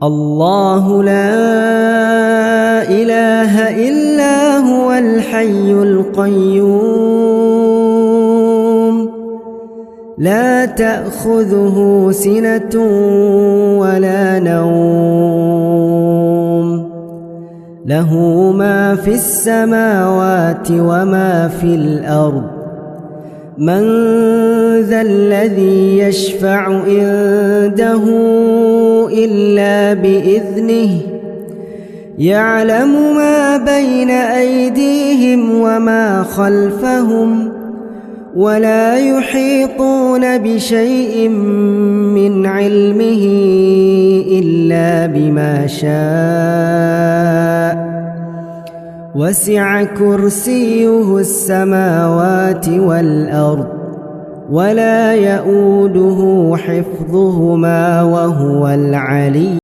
الله لا إله إلا هو الحي القيوم لا تأخذه سنة ولا نوم له ما في السماوات وما في الأرض من ذا الذي يشفع عنده إلا بإذنه يعلم ما بين أيديهم وما خلفهم ولا يحيطون بشيء من علمه إلا بما شاء وسع كرسيه السماوات والأرض ولا يؤوده حفظهما وهو العلي